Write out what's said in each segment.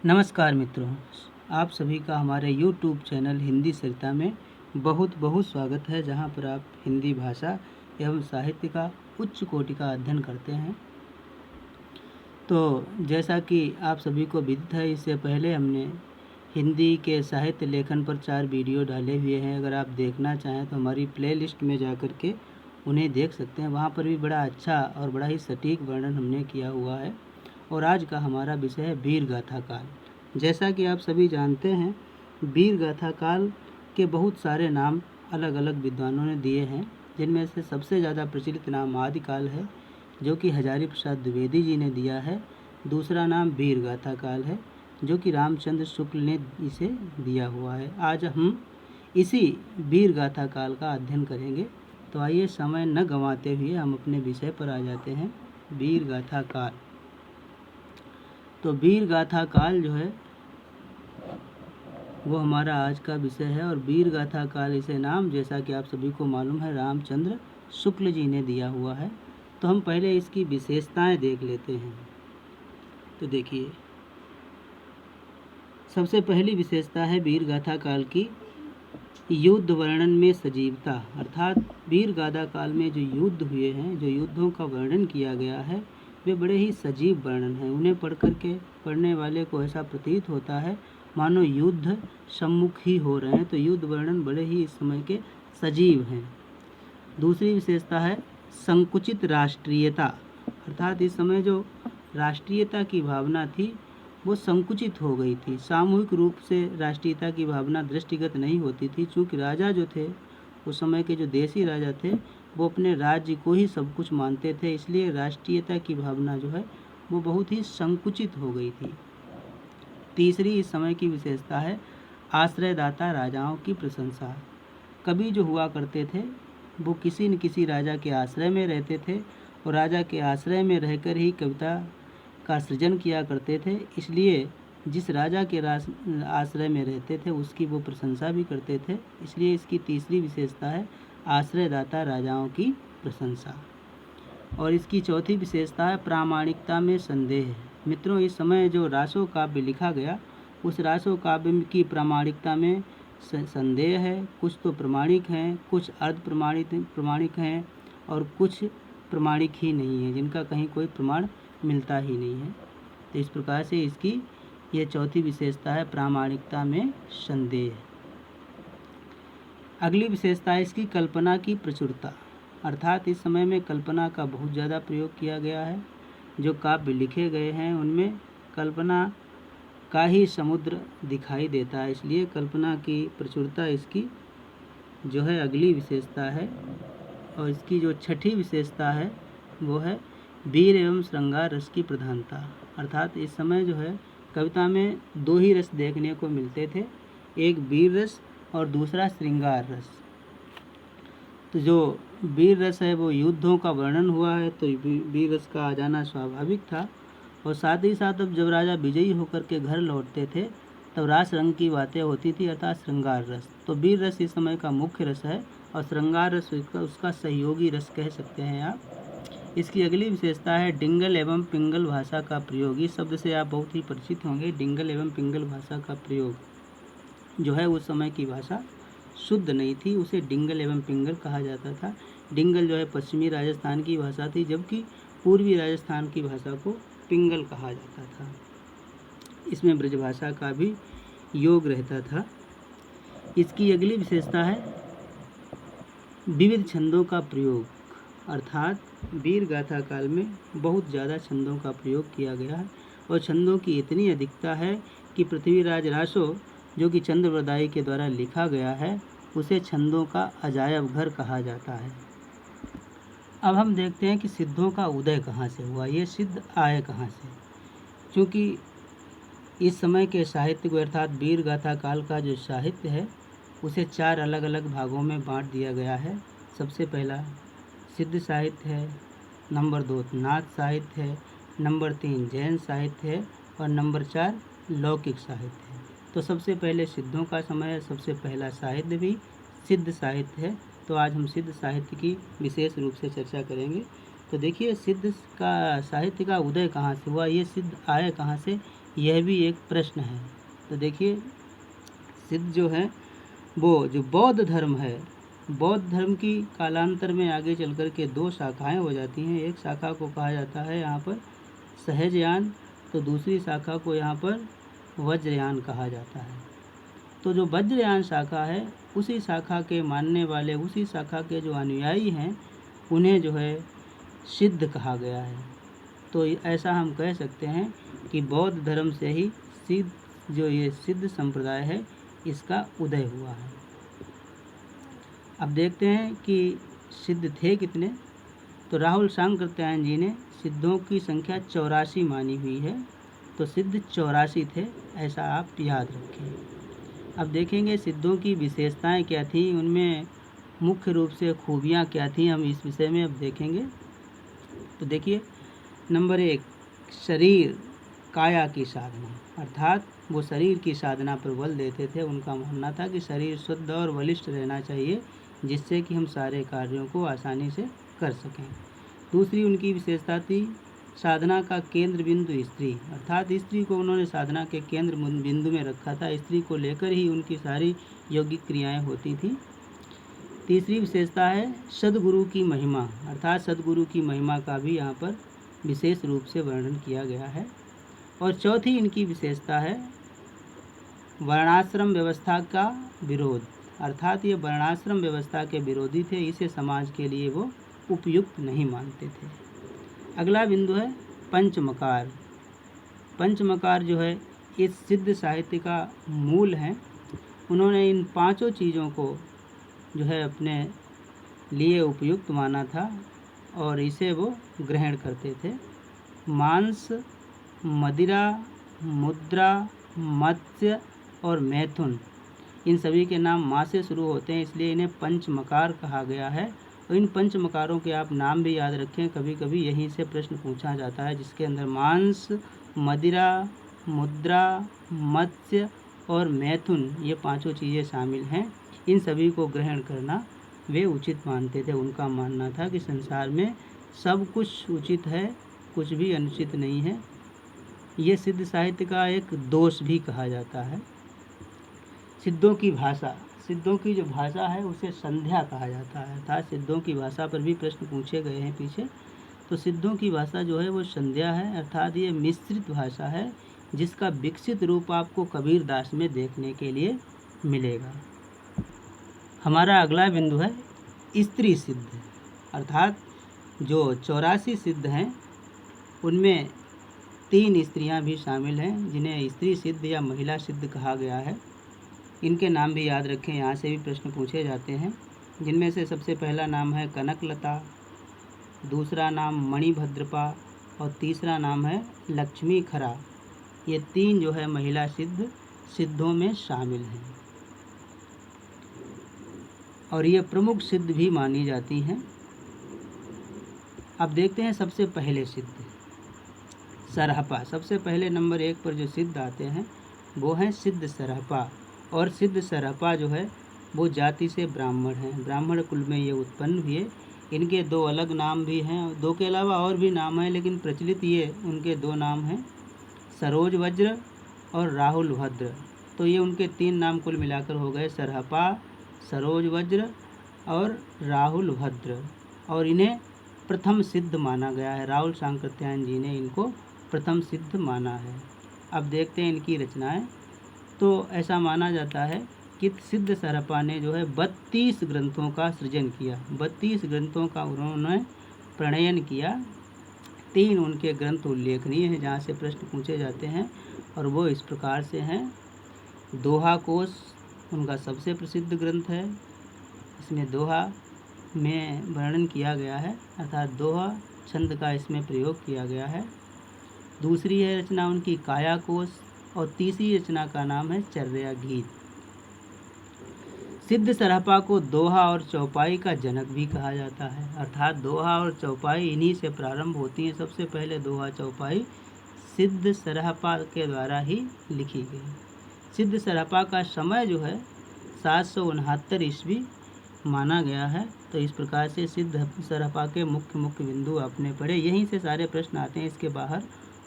नमस्कार मित्रों, आप सभी का हमारे YouTube चैनल हिंदी सरिता में बहुत बहुत स्वागत है, जहां पर आप हिंदी भाषा एवं साहित्य का उच्च कोटि का अध्ययन करते हैं। तो जैसा कि आप सभी को विदित है, इससे पहले हमने हिंदी के साहित्य लेखन पर 4 वीडियो डाले हुए हैं। अगर आप देखना चाहें तो हमारी प्लेलिस्ट में जा कर के उन्हें देख सकते हैं। वहाँ पर भी बड़ा अच्छा और बड़ा ही सटीक वर्णन हमने किया हुआ है। और आज का हमारा विषय है वीर गाथा काल। जैसा कि आप सभी जानते हैं, वीर गाथा काल के बहुत सारे नाम अलग अलग विद्वानों ने दिए हैं, जिनमें से सबसे ज़्यादा प्रचलित नाम आदिकाल है, जो कि हजारी प्रसाद द्विवेदी जी ने दिया है। दूसरा नाम वीर गाथा काल है, जो कि रामचंद्र शुक्ल ने इसे दिया हुआ है। आज हम इसी वीर गाथा काल का अध्ययन करेंगे। तो आइए समय न गंवाते हुए हम अपने विषय पर आ जाते हैं, वीर गाथा काल। तो वीर गाथा काल जो है वो हमारा आज का विषय है। और वीर गाथा काल इसे नाम, जैसा कि आप सभी को मालूम है, रामचंद्र शुक्ल जी ने दिया हुआ है। तो हम पहले इसकी विशेषताएं देख लेते हैं। तो देखिए, सबसे पहली विशेषता है वीर गाथा काल की युद्ध वर्णन में सजीवता। अर्थात वीर गाथा काल में जो युद्ध हुए हैं, जो युद्धों का वर्णन किया गया है, वे बड़े ही सजीव वर्णन हैं। उन्हें पढ़ने वाले को ऐसा प्रतीत होता है मानो युद्ध सम्मुख ही हो रहे हैं। तो युद्ध वर्णन बड़े ही इस समय के सजीव हैं। दूसरी विशेषता है संकुचित राष्ट्रीयता। अर्थात इस समय जो राष्ट्रीयता की भावना थी वो संकुचित हो गई थी। सामूहिक रूप से राष्ट्रीयता की भावना दृष्टिगत नहीं होती थी, चूँकि राजा जो थे उस समय के, जो देसी राजा थे, वो अपने राज्य को ही सब कुछ मानते थे। इसलिए राष्ट्रीयता की भावना जो है वो बहुत ही संकुचित हो गई थी। तीसरी इस समय की विशेषता है आश्रयदाता राजाओं की प्रशंसा। कवि जो हुआ करते थे वो किसी न किसी राजा के आश्रय में रहते थे, और राजा के आश्रय में रहकर ही कविता का सृजन किया करते थे। इसलिए जिस राजा के आश्रय में रहते थे उसकी वो प्रशंसा भी करते थे। इसलिए इसकी तीसरी विशेषता है आश्रयदाता राजाओं की प्रशंसा। और इसकी चौथी विशेषता है प्रामाणिकता में संदेह। मित्रों, इस समय जो रासो काव्य लिखा गया, उस रासो काव्य की प्रामाणिकता में संदेह है। कुछ तो प्रमाणिक हैं, कुछ अर्ध प्रमाणिक हैं, और कुछ प्रमाणिक ही नहीं है, जिनका कहीं कोई प्रमाण मिलता ही नहीं है। तो इस प्रकार से इसकी ये चौथी विशेषता है प्रामाणिकता में संदेह। अगली विशेषता है इसकी कल्पना की प्रचुरता। अर्थात इस समय में कल्पना का बहुत ज़्यादा प्रयोग किया गया है। जो काव्य लिखे गए हैं उनमें कल्पना का ही समुद्र दिखाई देता है। इसलिए कल्पना की प्रचुरता इसकी जो है अगली विशेषता है। और इसकी जो छठी विशेषता है वो है वीर एवं श्रृंगार रस की प्रधानता। अर्थात इस समय जो है कविता में दो ही रस देखने को मिलते थे, एक वीर रस और दूसरा श्रृंगार रस। तो जो वीर रस है वो युद्धों का वर्णन हुआ है, तो वीर रस का आ जाना स्वाभाविक था। और साथ ही साथ अब जब राजा विजयी होकर के घर लौटते थे तब रास रंग की बातें होती थी, अर्थात श्रृंगार रस। तो वीर रस इस समय का मुख्य रस है, और श्रृंगार रस उसका सहयोगी रस कह सकते हैं आप। इसकी अगली विशेषता है डिंगल एवं पिंगल भाषा का प्रयोग। इस शब्द से आप बहुत ही परिचित होंगे। डिंगल एवं पिंगल भाषा का प्रयोग जो है उस समय की भाषा शुद्ध नहीं थी, उसे डिंगल एवं पिंगल कहा जाता था। डिंगल जो है पश्चिमी राजस्थान की भाषा थी, जबकि पूर्वी राजस्थान की भाषा को पिंगल कहा जाता था। इसमें ब्रजभाषा का भी योग रहता था। इसकी अगली विशेषता है विविध छंदों का प्रयोग। अर्थात वीर गाथा काल में बहुत ज़्यादा छंदों का प्रयोग किया गया है, और छंदों की इतनी अधिकता है कि पृथ्वीराज रासो, जो कि चंद्रवरदाई के द्वारा लिखा गया है, उसे छंदों का अजायब घर कहा जाता है। अब हम देखते हैं कि सिद्धों का उदय कहाँ से हुआ, ये सिद्ध आए कहाँ से। क्योंकि इस समय के साहित्य को, अर्थात वीर गाथा काल का जो साहित्य है उसे 4 अलग अलग भागों में बांट दिया गया है। सबसे पहला सिद्ध साहित्य है, नंबर 2 नाथ साहित्य है, नंबर 3 जैन साहित्य है, और नंबर 4 लौकिक साहित्य है। तो सबसे पहले सिद्धों का समय है। सबसे पहला साहित्य भी सिद्ध साहित्य है। तो आज हम सिद्ध साहित्य की विशेष रूप से चर्चा करेंगे। तो देखिए, सिद्ध का साहित्य का उदय कहाँ से हुआ, ये सिद्ध आए कहाँ से, यह भी एक प्रश्न है। तो देखिए, सिद्ध जो है वो जो बौद्ध धर्म है, बौद्ध धर्म की कालांतर में आगे चल कर के दो शाखाएं हो जाती हैं। एक शाखा को कहा जाता है यहाँ पर सहजयान, तो दूसरी शाखा को यहाँ पर वज्रयान कहा जाता है। तो जो वज्रयान शाखा है, उसी शाखा के मानने वाले, उसी शाखा के जो अनुयायी हैं, उन्हें जो है सिद्ध कहा गया है। तो ऐसा हम कह सकते हैं कि बौद्ध धर्म से ही सिद्ध जो ये सिद्ध संप्रदाय है, इसका उदय हुआ है। अब देखते हैं कि सिद्ध थे कितने। तो राहुल सांकृत्यायन जी ने सिद्धों की संख्या 84 मानी हुई है। तो सिद्ध 84 थे, ऐसा आप याद रखें। अब देखेंगे सिद्धों की विशेषताएं क्या थी, उनमें मुख्य रूप से खूबियां क्या थी, हम इस विषय में अब देखेंगे। तो देखिए, नंबर 1, शरीर काया की साधना, अर्थात वो शरीर की साधना पर बल देते थे। उनका मानना था कि शरीर शुद्ध और बलिष्ठ रहना चाहिए, जिससे कि हम सारे कार्यों को आसानी से कर सकें। दूसरी उनकी विशेषता थी साधना का केंद्र बिंदु स्त्री, अर्थात स्त्री को उन्होंने साधना के केंद्र बिंदु में रखा था। स्त्री को लेकर ही उनकी सारी यौगिक क्रियाएं होती थी। तीसरी विशेषता है सद्गुरु की महिमा, अर्थात सद्गुरु की महिमा का भी यहाँ पर विशेष रूप से वर्णन किया गया है। और चौथी इनकी विशेषता है वर्णाश्रम व्यवस्था का विरोध, अर्थात ये वर्णाश्रम व्यवस्था के विरोधी थे, इसे समाज के लिए वो उपयुक्त नहीं मानते थे। अगला बिंदु है पंचमकार। पंचमकार जो है इस सिद्ध साहित्य का मूल है। उन्होंने इन पांचों चीज़ों को जो है अपने लिए उपयुक्त माना था और इसे वो ग्रहण करते थे। मांस, मदिरा, मुद्रा, मत्स्य और मैथुन, इन सभी के नाम माँ से शुरू होते हैं, इसलिए इन्हें पंचमकार कहा गया है। और इन पंचमकारों के आप नाम भी याद रखें, कभी कभी यहीं से प्रश्न पूछा जाता है, जिसके अंदर मांस, मदिरा, मुद्रा, मत्स्य और मैथुन, ये पांचों चीज़ें शामिल हैं। इन सभी को ग्रहण करना वे उचित मानते थे। उनका मानना था कि संसार में सब कुछ उचित है, कुछ भी अनुचित नहीं है। ये सिद्ध साहित्य का एक दोष भी कहा जाता है। सिद्धों की भाषा, सिद्धों की जो भाषा है उसे संध्या कहा जाता है, अर्थात सिद्धों की भाषा पर भी प्रश्न पूछे गए हैं पीछे। तो सिद्धों की भाषा जो है वो संध्या है, अर्थात ये मिश्रित भाषा है, जिसका विकसित रूप आपको कबीर दास में देखने के लिए मिलेगा। हमारा अगला बिंदु है स्त्री सिद्ध, अर्थात जो 84 सिद्ध हैं उनमें 3 स्त्रियां भी शामिल हैं, जिन्हें स्त्री सिद्ध या महिला सिद्ध कहा गया है। इनके नाम भी याद रखें, यहाँ से भी प्रश्न पूछे जाते हैं। जिनमें से सबसे पहला नाम है कनकलता, दूसरा नाम मणिभद्रपा और तीसरा नाम है लक्ष्मी खरा। ये 3 जो है महिला सिद्धों में शामिल हैं और ये प्रमुख सिद्ध भी मानी जाती हैं। अब देखते हैं सबसे पहले सिद्ध सरहपा। सबसे पहले नंबर 1 पर जो सिद्ध आते हैं वो हैं सिद्ध सरहपा। और सिद्ध सरहपा जो है वो जाति से ब्राह्मण हैं, ब्राह्मण कुल में ये उत्पन्न हुए। इनके 2 अलग नाम भी हैं, 2 के अलावा और भी नाम हैं, लेकिन प्रचलित ये उनके 2 नाम हैं, सरोज वज्र और राहुल भद्र। तो ये उनके 3 नाम कुल मिलाकर हो गए सरहपा, सरोज वज्र और राहुल भद्र। और इन्हें प्रथम सिद्ध माना गया है, राहुल सांकृत्यायन जी ने इनको प्रथम सिद्ध माना है। अब देखते हैं इनकी रचनाएं। तो ऐसा माना जाता है कि सिद्ध सरहपा ने जो है 32 ग्रंथों का सृजन किया, 32 ग्रंथों का उन्होंने प्रणयन किया। 3 उनके ग्रंथ उल्लेखनीय हैं जहाँ से प्रश्न पूछे जाते हैं, और वो इस प्रकार से हैं। दोहा कोश उनका सबसे प्रसिद्ध ग्रंथ है, इसमें दोहा में वर्णन किया गया है, अर्थात दोहा छंद का इसमें प्रयोग किया गया है। दूसरी है रचना उनकी काया कोश और तीसरी रचना का नाम है चर्या गीत। सिद्ध सरहपा को दोहा और चौपाई का जनक भी कहा जाता है, अर्थात दोहा और चौपाई इन्हीं से प्रारंभ होती हैं। सबसे पहले दोहा चौपाई सिद्ध सरहपा के द्वारा ही लिखी गई। सिद्ध सरहपा का समय जो है 769 ईस्वी माना गया है। तो इस प्रकार से सिद्ध सरहपा के मुख्य बिंदु आपने पढ़े। यहीं से सारे प्रश्न आते हैं, इसके बाहर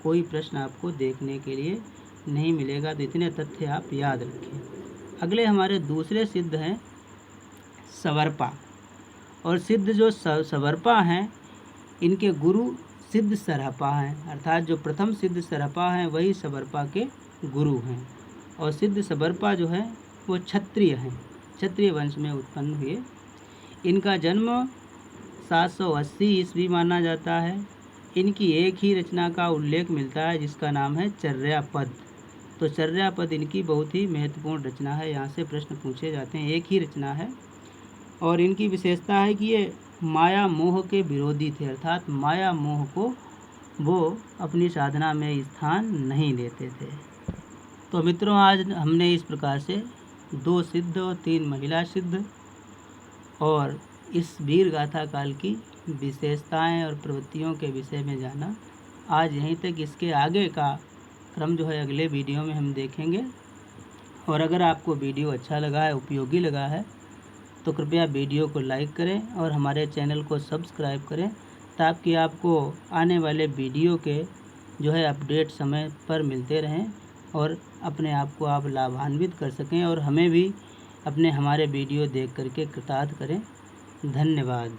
कोई प्रश्न आपको देखने के लिए नहीं मिलेगा। तो इतने तथ्य आप याद रखें। अगले हमारे दूसरे सिद्ध हैं सवरपा। और सिद्ध जो सवरपा हैं इनके गुरु सिद्ध सरहपा हैं, अर्थात जो प्रथम सिद्ध सरहपा हैं वही सवरपा के गुरु हैं। और सिद्ध सवरपा जो है वो क्षत्रिय हैं, क्षत्रिय वंश में उत्पन्न हुए। इनका जन्म 780 ईस्वी माना जाता है। इनकी एक ही रचना का उल्लेख मिलता है जिसका नाम है चर्यापद। तो चर्यापद इनकी बहुत ही महत्वपूर्ण रचना है, यहाँ से प्रश्न पूछे जाते हैं। एक ही रचना है और इनकी विशेषता है कि ये माया मोह के विरोधी थे, अर्थात माया मोह को वो अपनी साधना में स्थान नहीं देते थे। तो मित्रों, आज हमने इस प्रकार से 2 सिद्ध और 3 महिला सिद्ध और इस वीर गाथा काल की विशेषताएं और प्रवृत्तियों के विषय में जाना। आज यहीं तक। इसके आगे का क्रम जो है अगले वीडियो में हम देखेंगे। और अगर आपको वीडियो अच्छा लगा है, उपयोगी लगा है, तो कृपया वीडियो को लाइक करें और हमारे चैनल को सब्सक्राइब करें, ताकि आपको आने वाले वीडियो के जो है अपडेट समय पर मिलते रहें और अपने आप को आप लाभान्वित कर सकें और हमें भी हमारे वीडियो देख करके कृतार्थ करें। धन्यवाद।